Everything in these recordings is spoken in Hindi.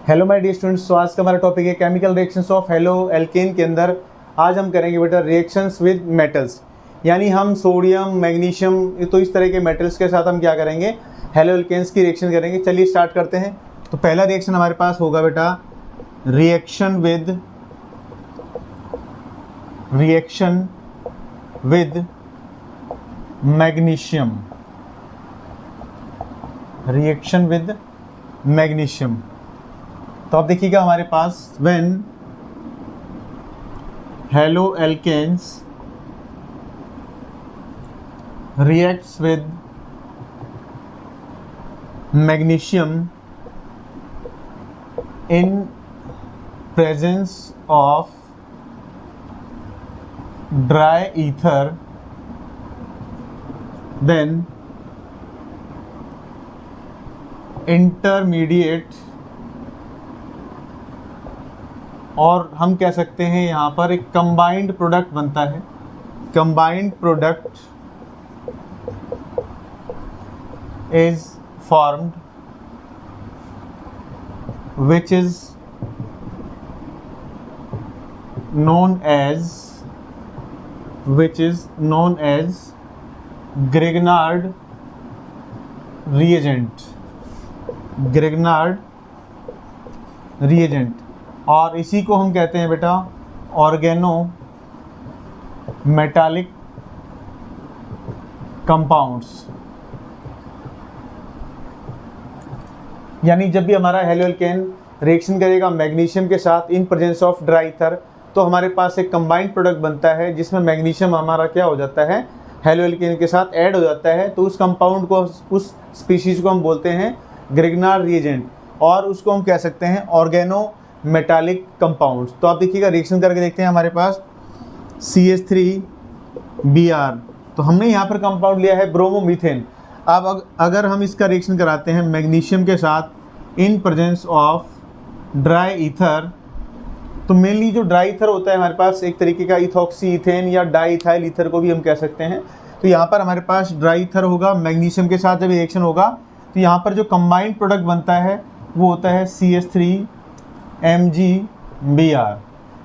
हेलो माय डियर स्टूडेंट्स, तो आज का हमारा टॉपिक है chemical reactions of halo alkane के अंदर आज हम करेंगे बेटा रिएक्शंस विद मेटल्स। यानी हम सोडियम, मैग्नीशियम, तो इस तरह के मेटल्स के साथ हम क्या करेंगे, हेलो एल्केन्स की रिएक्शन करेंगे। चलिए स्टार्ट करते हैं। तो पहला रिएक्शन हमारे पास होगा बेटा reaction with magnesium. Reaction with magnesium, तो आप देखिएगा हमारे पास when halo alkanes reacts with magnesium in presence of dry ether, then intermediate, और हम कह सकते हैं यहाँ पर एक कंबाइंड प्रोडक्ट बनता है। Combined product is formed which is known as Grignard reagent, और इसी को हम कहते हैं बेटा ऑर्गेनो मेटालिक कंपाउंड्स। यानी जब भी हमारा हेलो एल्केन रिएक्शन करेगा मैग्नीशियम के साथ इन प्रेजेंस ऑफ ड्राई ईथर, तो हमारे पास एक कंबाइंड प्रोडक्ट बनता है जिसमें मैग्नीशियम हमारा क्या हो जाता है, हेलो एल्केन के साथ ऐड हो जाता है। तो उस कंपाउंड को, उस स्पीशीज को हम बोलते हैं ग्रिग्नार्ड रिएजेंट, और उसको हम कह सकते हैं ऑर्गेनो मेटालिक कंपाउंड्स। तो आप देखिएगा रिएक्शन करके देखते हैं। हमारे पास CH3Br, तो हमने यहाँ पर कंपाउंड लिया है ब्रोमोमीथेन। अब अगर हम इसका रिएक्शन कराते हैं मैग्नीशियम के साथ इन प्रेजेंस ऑफ ड्राई ईथर, तो मेनली जो ड्राई ईथर होता है हमारे पास एक तरीके का इथॉक्सी इथेन या डाई इथाइल ईथर को भी हम कह सकते हैं। तो यहाँ पर हमारे पास ड्राई ईथर होगा, मैग्नीशियम के साथ जब रिएक्शन होगा तो यहाँ पर जो कंबाइंड प्रोडक्ट बनता है वो होता है CH3MgBr।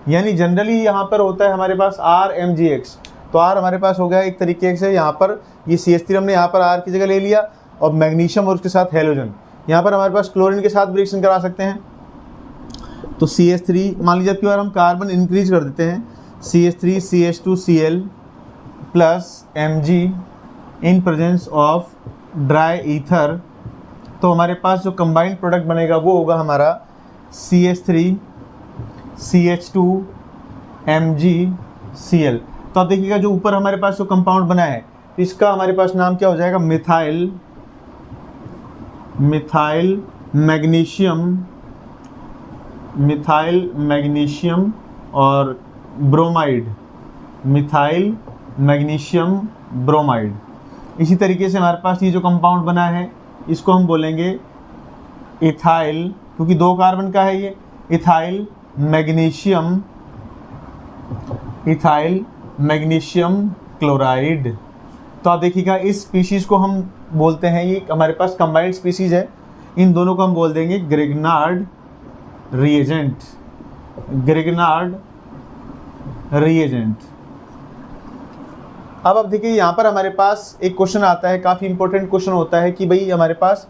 यानी जनरली यहाँ पर होता है हमारे पास RMgX। तो R हमारे पास हो गया एक तरीके से, यहाँ पर ये CH3 हमने यहाँ पर R की जगह ले लिया, और मैग्नीशियम और उसके साथ हेलोजन। यहाँ पर हमारे पास क्लोरीन के साथ भी रिएक्शन करा सकते हैं। तो CH3 मान लीजिए, अब की बार हम कार्बन इंक्रीज कर देते हैं, CH3CH2Cl plus Mg in presence of dry ether, तो हमारे पास जो कंबाइंड प्रोडक्ट बनेगा वो होगा हमारा CH3CH2MgCl। तो आप देखिएगा जो ऊपर हमारे पास जो कंपाउंड बना है इसका हमारे पास नाम क्या हो जाएगा, मिथाइल मैग्नीशियम और ब्रोमाइड, मिथाइल मैग्नीशियम ब्रोमाइड। इसी तरीके से हमारे पास ये जो कंपाउंड बना है इसको हम बोलेंगे इथाइल, क्योंकि 2 कार्बन का है ये, इथाइल मैग्नीशियम क्लोराइड। तो आप देखिएगा इस स्पीशीज़ को हम बोलते हैं, ये हमारे पास कंबाइंड स्पीशीज़ है, इन दोनों को हम बोल देंगे ग्रिग्नार्ड रिएजेंट। अब देखिए यहाँ पर हमारे पास एक क्वेश्चन आता है, काफ़ी इंपॉर्टेंट क्वेश्चन होता है कि भाई हमारे पास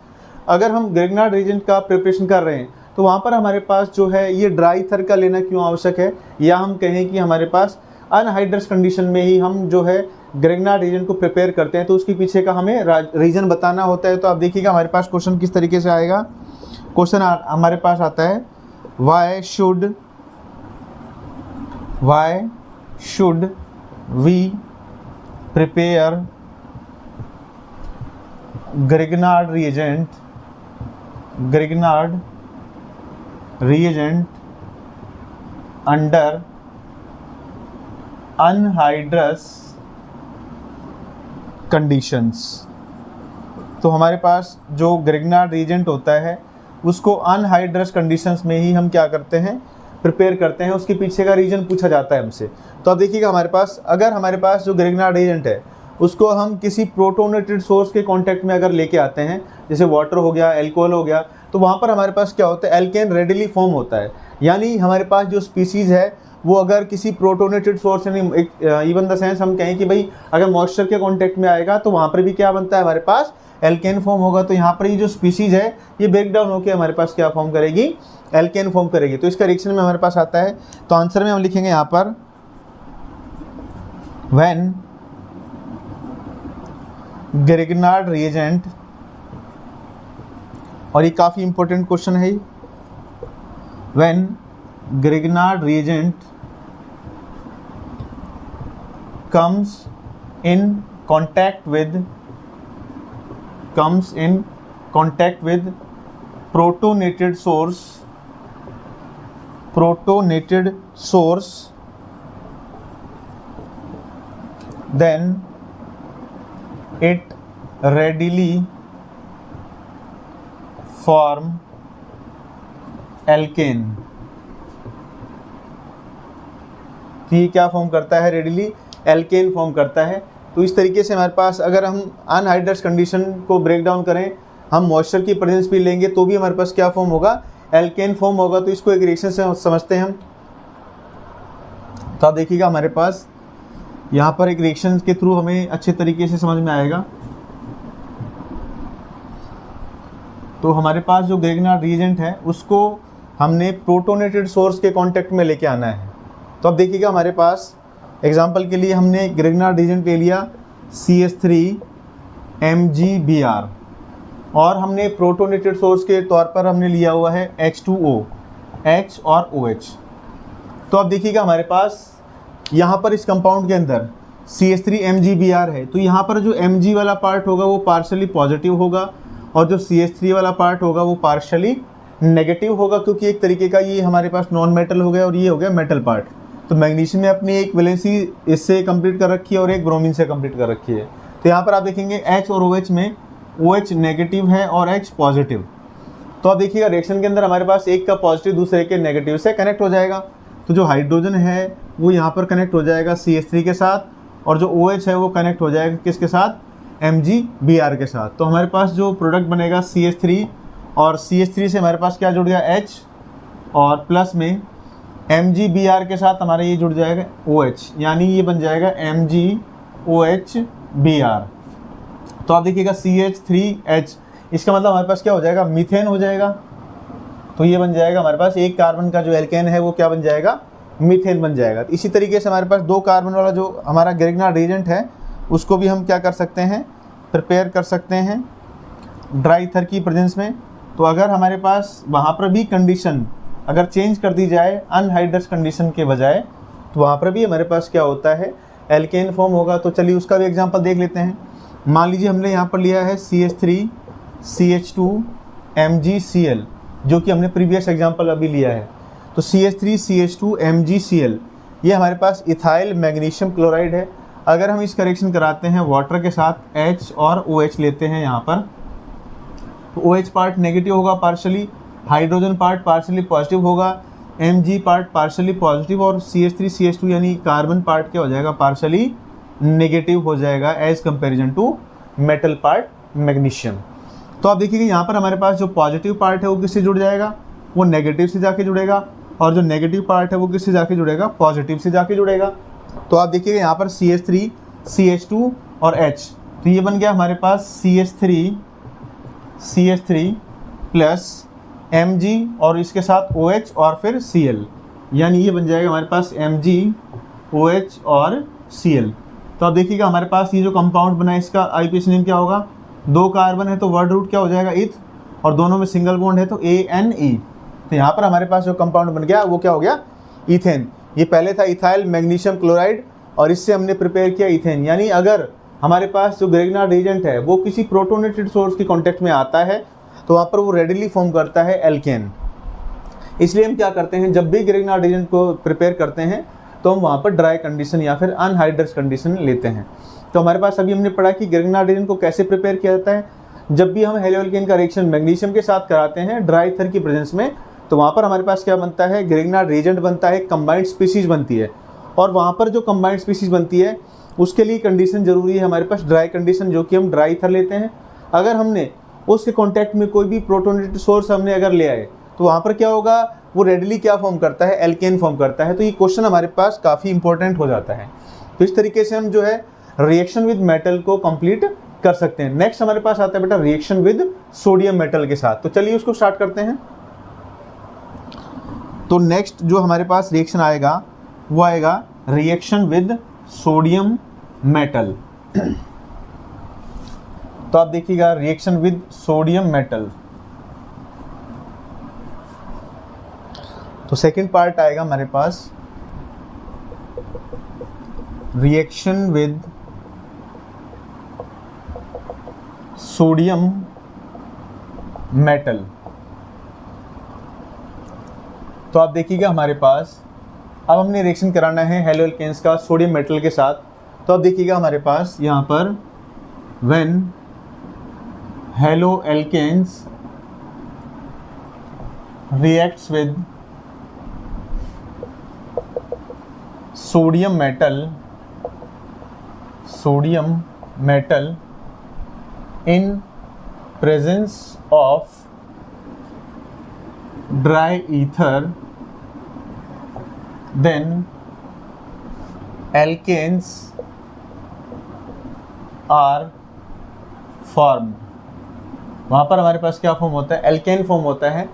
अगर हम ग्रिग्नार्ड रिएजेंट का प्रिपरेशन कर रहे हैं तो वहाँ पर हमारे पास जो है ये ड्राई ईथर का लेना क्यों आवश्यक है, या हम कहें कि हमारे पास अनहाइड्रस कंडीशन में ही हम जो है ग्रिग्नार्ड रिएजेंट को प्रिपेयर करते हैं, तो उसके पीछे का हमें रीज़न बताना होता है। तो आप देखिएगा हमारे पास क्वेश्चन किस तरीके से आएगा। क्वेश्चन हमारे पास आता है, why should we prepare Grignard reagent under anhydrous conditions. तो हमारे पास जो ग्रिग्नार्ड रिएजेंट होता है उसको अनहाइड्रस कंडीशंस में ही हम क्या करते हैं, प्रिपेयर करते हैं। उसके पीछे का रीजन पूछा जाता है हमसे। तो अब देखिएगा हमारे पास, अगर हमारे पास जो ग्रिग्नार्ड एजेंट है उसको हम किसी प्रोटोनेटेड सोर्स के कांटेक्ट में अगर लेके आते हैं, जैसे वाटर हो गया, अल्कोहल हो गया, तो वहाँ पर हमारे पास क्या होता है, एल्केन रेडिली फॉर्म होता है। यानी हमारे पास जो स्पीसीज़ है वो अगर किसी प्रोटोनेटेड सोर्स, यानी इवन द सेंस हम कहें कि भाई अगर मॉइस्चर के कांटेक्ट में आएगा तो वहाँ पर भी क्या बनता है, हमारे पास एल्केन फॉर्म होगा। तो यहाँ पर ये जो स्पीसीज़ है ये ब्रेक डाउन होकर हमारे पास क्या फॉर्म करेगी, एल्केन फॉर्म करेगी। तो इसका रिएक्शन में हमारे पास आता है, तो आंसर में हम लिखेंगे यहाँ पर व्हेन ग्रिग्नार्ड रिएजेंट, और ये काफ़ी इंपॉर्टेंट क्वेश्चन है, when Grignard reagent comes in contact with protonated source, then it readily form alkane। तो ये क्या फॉर्म करता है, रेडिली एल्केन फॉर्म करता है। तो इस तरीके से हमारे पास अगर हम अनहाइड्रस कंडीशन को ब्रेक डाउन करें, हम मॉइस्चर की प्रेजेंस भी लेंगे तो भी हमारे पास क्या फॉर्म होगा, एल्केन फॉर्म होगा। तो इसको एक रिएक्शन से समझते हैं हम। तो आप देखिएगा हमारे पास यहाँ पर एक रिएक्शन के थ्रू हमें अच्छे तरीके से समझ में आएगा। तो हमारे पास जो ग्रिग्नार्ड रिएजेंट है उसको हमने प्रोटोनेटेड सोर्स के कांटेक्ट में लेके आना है। तो अब देखिएगा हमारे पास एग्जांपल के लिए हमने ग्रिग्नार्ड रिएजेंट ले लिया CH3MgBr, और हमने प्रोटोनेटेड सोर्स के तौर पर हमने लिया हुआ है H2O, H और OH। तो अब देखिएगा हमारे पास यहाँ पर इस कंपाउंड के अंदर CH3MgBr है, तो यहाँ पर जो Mg वाला पार्ट होगा वो पार्शली पॉजिटिव होगा और जो CH3 वाला पार्ट होगा वो पार्शली नेगेटिव होगा, क्योंकि एक तरीके का ये हमारे पास नॉन मेटल हो गया और ये हो गया मेटल पार्ट। तो मैग्नीशियम ने अपनी एक वैलेंसी इससे कंप्लीट कर रखी है और एक ब्रोमीन से कंप्लीट कर रखी है। तो यहाँ पर आप देखेंगे H और OH में OH नेगेटिव है और H पॉजिटिव। तो आप देखिएगा रिएक्शन के अंदर हमारे पास एक का पॉजिटिव दूसरे के नेगेटिव से कनेक्ट हो जाएगा। तो जो हाइड्रोजन है वो यहाँ पर कनेक्ट हो जाएगा CH3 के साथ, और जो OH है वो कनेक्ट हो जाएगा किसके साथ, MgBr के साथ। तो हमारे पास जो प्रोडक्ट बनेगा CH3, और CH3 से हमारे पास क्या जुड़ गया H, और प्लस में MgBr के साथ हमारा ये जुड़ जाएगा OH, यानी ये बन जाएगा MgOHBr। तो आप देखिएगा CH3H, इसका मतलब हमारे पास क्या हो जाएगा, मीथेन हो जाएगा। तो ये बन जाएगा हमारे पास एक कार्बन का जो एल्केन है वो क्या बन जाएगा, मीथेन बन जाएगा। तो इसी तरीके से हमारे पास 2 कार्बन वाला जो हमारा ग्रिग्नार्ड रिएजेंट है उसको भी हम क्या कर सकते हैं, प्रिपेयर कर सकते हैं ड्राई ईथर की प्रेजेंस में। तो अगर हमारे पास वहाँ पर भी कंडीशन अगर चेंज कर दी जाए अनहाइड्रस कंडीशन के बजाय, तो वहाँ पर भी हमारे पास क्या होता है, एल्केन फॉर्म होगा। तो चलिए उसका भी एग्जांपल देख लेते हैं। मान लीजिए हमने यहाँ पर लिया है CH3CH2MgCl, जो कि हमने प्रीवियस एग्जांपल अभी लिया है। तो CH3CH2MgCl ये हमारे पास इथाइल मैग्नीशियम क्लोराइड है। अगर हम इस करेक्शन कराते हैं वाटर के साथ H और OH लेते हैं यहाँ पर, तो OH पार्ट नेगेटिव होगा partially, hydrogen part partially positive होगा, Mg पार्ट पार्शली पॉजिटिव, और CH3CH2 यानी कार्बन पार्ट क्या हो जाएगा, पार्शली नेगेटिव हो जाएगा as comparison to metal part magnesium. तो आप देखिए यहाँ पर हमारे पास जो पॉजिटिव पार्ट है वो किससे जुड़ जाएगा, वो नेगेटिव से जाके जुड़ेगा, और जो नेगेटिव पार्ट है वो किससे जाके जुड़ेगा, पॉजिटिव से जाके जुड़ेगा। तो आप देखिएगा यहाँ पर CH3 CH2 और H, तो ये बन गया हमारे पास CH3 प्लस Mg और इसके साथ OH और फिर Cl, यानी ये बन जाएगा हमारे पास Mg OH और Cl। तो आप देखिएगा हमारे पास ये जो कंपाउंड बना है इसका IUPAC नेम क्या होगा, 2 कार्बन है तो वर्ड रूट क्या हो जाएगा, इथ, और दोनों में सिंगल बॉन्ड है तो ANE। तो यहाँ पर हमारे पास जो कंपाउंड बन गया वो क्या हो गया, इथेन। ये पहले था इथाइल मैग्नीशियम क्लोराइड और इससे हमने प्रिपेयर किया इथेन। यानी अगर हमारे पास जो ग्रिग्नार्ड रिएजेंट है वो किसी प्रोटोनेटेड सोर्स के कॉन्टेक्ट में आता है तो वहाँ पर वो रेडिली फॉर्म करता है एल्केन। इसलिए हम क्या करते हैं, जब भी ग्रिग्नार्ड रिएजेंट को प्रिपेयर करते हैं तो हम वहाँ पर ड्राई कंडीशन या फिर अनहाइड्रस कंडीशन लेते हैं। तो हमारे पास अभी हमने पढ़ा कि ग्रिग्नार्ड रिएजेंट को कैसे प्रिपेयर किया जाता है। जब भी हम हेलोएल्केन का रिएक्शन मैग्नीशियम के साथ कराते हैं ड्राई ईथर की प्रेजेंस में, तो वहाँ पर हमारे पास क्या बनता है, ग्रिग्नार्ड रिएजेंट बनता है, कंबाइंड स्पीसीज बनती है। और वहाँ पर जो कंबाइंड स्पीसीज बनती है उसके लिए कंडीशन जरूरी है हमारे पास ड्राई कंडीशन, जो कि हम ड्राई ईथर लेते हैं। अगर हमने उसके कॉन्टैक्ट में कोई भी प्रोटोनेटेड सोर्स हमने अगर ले आए तो वहाँ पर क्या होगा, वो रेडली क्या फॉर्म करता है, एल्केन फॉर्म करता है। तो ये क्वेश्चन हमारे पास काफ़ी इंपॉर्टेंट हो जाता है। तो इस तरीके से हम जो है रिएक्शन विद मेटल को कंप्लीट कर सकते हैं। नेक्स्ट हमारे पास आता है बेटा रिएक्शन विद सोडियम मेटल के साथ। तो चलिए उसको स्टार्ट करते हैं। तो नेक्स्ट जो हमारे पास रिएक्शन आएगा वो आएगा रिएक्शन विद सोडियम मेटल। तो आप देखिएगा रिएक्शन विद सोडियम मेटल। तो सेकंड पार्ट आएगा हमारे पास रिएक्शन विद सोडियम मेटल। तो आप देखिएगा हमारे पास अब हमने रिएक्शन कराना है हेलो एल्केन्स का सोडियम मेटल के साथ। तो अब देखिएगा हमारे पास यहाँ पर when halo alkanes reacts with sodium metal in presence of dry ether, then alkanes are formed। वहाँ पर हमारे पास क्या फॉर्म होता है, एल्केन फॉर्म होता है।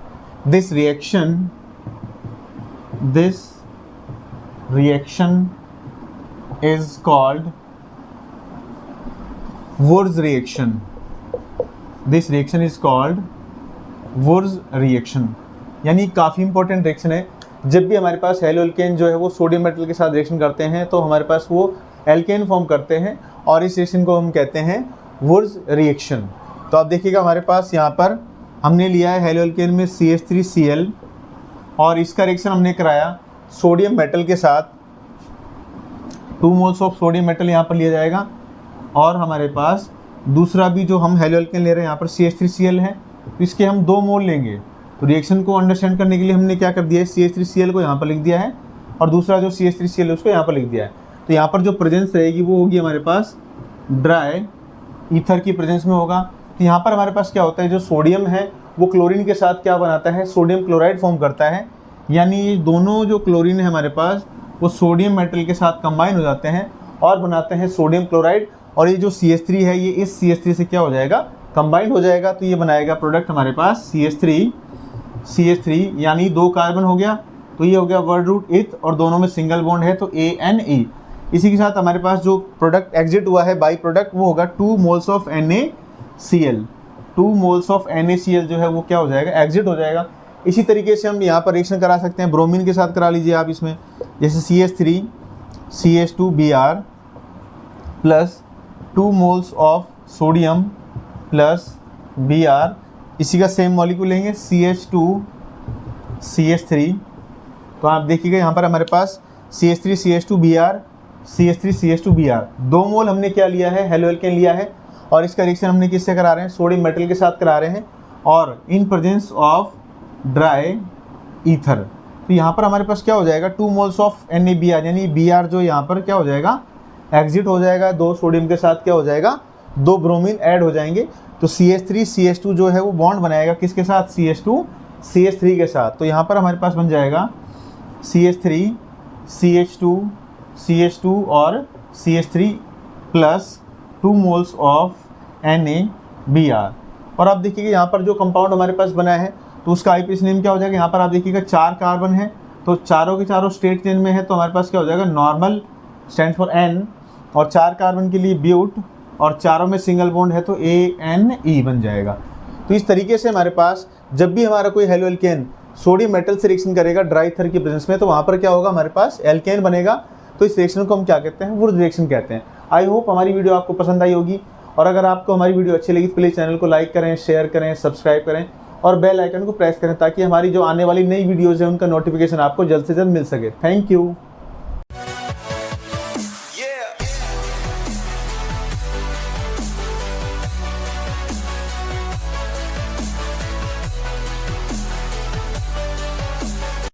This reaction is called Wurtz reaction. This reaction is called Wurtz reaction, यानी काफ़ी इंपॉर्टेंट रिएक्शन है। जब भी हमारे पास हेलो एल्केन जो है वो सोडियम मेटल के साथ रिएक्शन करते हैं तो हमारे पास वो एल्केन फॉर्म करते हैं और इस रिएक्शन को हम कहते हैं वुर्ज रिएक्शन। तो आप देखिएगा हमारे पास यहाँ पर हमने लिया है हेलो एल्केन में CH3Cl और इसका रिएक्शन हमने कराया सोडियम मेटल के साथ। 2 मोल्स ऑफ सोडियम मेटल यहाँ पर लिया जाएगा और हमारे पास दूसरा भी जो हम हेलो एल्केन ले रहे हैं यहाँ पर CH3Cl है, तो इसके हम 2 मोल लेंगे। तो रिएक्शन को अंडरस्टैंड करने के लिए हमने क्या कर दिया है, CH3Cl को यहाँ पर लिख दिया है और दूसरा जो CH3Cl है उसको यहाँ पर लिख दिया है। तो यहाँ पर जो प्रेजेंस रहेगी वो होगी हमारे पास ड्राई ईथर की प्रेजेंस में होगा। तो यहाँ पर हमारे पास क्या होता है, जो सोडियम है वो क्लोरीन के साथ क्या बनाता है, सोडियम क्लोराइड फॉर्म करता है। यानी ये दोनों जो क्लोरीन है हमारे पास वो सोडियम मेटल के साथ कंबाइन हो जाते हैं और बनाते हैं सोडियम क्लोराइड। और ये जो CH3 है ये इस CH3 से क्या हो जाएगा, कंबाइंड हो जाएगा। तो ये बनाएगा प्रोडक्ट हमारे पास CH3 यानी 2 कार्बन हो गया। तो ये हो गया वर्ड रूट इथ और दोनों में सिंगल बॉन्ड है तो ANE। इसी के साथ हमारे पास जो प्रोडक्ट एग्जिट हुआ है बाई प्रोडक्ट वो होगा 2 moles of NaCl। 2 moles of NaCl जो है वो क्या हो जाएगा, एग्जिट हो जाएगा। इसी तरीके से हम यहाँ पर रिएक्शन करा सकते हैं, ब्रोमीन के साथ करा लीजिए आप इसमें, जैसे CH3CH2Br plus 2 moles of sodium plus Br। इसी का सेम मॉलिक्यूल लेंगे CH2CH3। तो आप देखिएगा यहाँ पर हमारे पास CH3CH2Br 2 मोल हमने क्या लिया है, हेलो एल्केन लिया है और इसका रिएक्शन हमने किससे करा रहे हैं, सोडियम मेटल के साथ करा रहे हैं और इन प्रेजेंस ऑफ ड्राई ईथर। तो यहाँ पर हमारे पास क्या हो जाएगा, 2 मोल्स ऑफ NaBr यानी Br जो यहाँ पर क्या हो जाएगा, एग्जिट हो जाएगा। 2 सोडियम के साथ क्या हो जाएगा, 2 ब्रोमीन ऐड हो जाएंगे। तो CH3CH2 जो है वो बॉन्ड बनाएगा किसके साथ, CH3 के साथ। तो यहाँ पर हमारे पास बन जाएगा CH3CH2 और CH3 plus 2 moles of NaBr। और आप देखिए यहाँ पर जो कंपाउंड हमारे पास बना है तो उसका आईपीएस नेम क्या हो जाएगा, यहाँ पर आप देखिएगा 4 कार्बन है तो चारों के चारों स्ट्रेट चेन में है तो हमारे पास क्या हो जाएगा, नॉर्मल स्टैंड फॉर N और 4 कार्बन के लिए ब्यूट और चारों में सिंगल बॉन्ड है तो ANE बन जाएगा। तो इस तरीके से हमारे पास जब भी हमारा कोई हेलो एल्केन सोडियम मेटल से रिएक्शन करेगा ड्राई ईथर की प्रेजेंस में तो वहाँ पर क्या होगा, हमारे पास एल्केन बनेगा। तो इस रिएक्शन को हम क्या कहते हैं, वुर्ज रिएक्शन कहते हैं। आई होप हमारी वीडियो आपको पसंद आई होगी और अगर आपको हमारी वीडियो अच्छी लगी तो प्लीज़ चैनल को लाइक करें, शेयर करें, सब्सक्राइब करें और बेल आइकन को प्रेस करें ताकि हमारी जो आने वाली नई वीडियोज़ है उनका नोटिफिकेशन आपको जल्द से जल्द मिल सके। Thank you.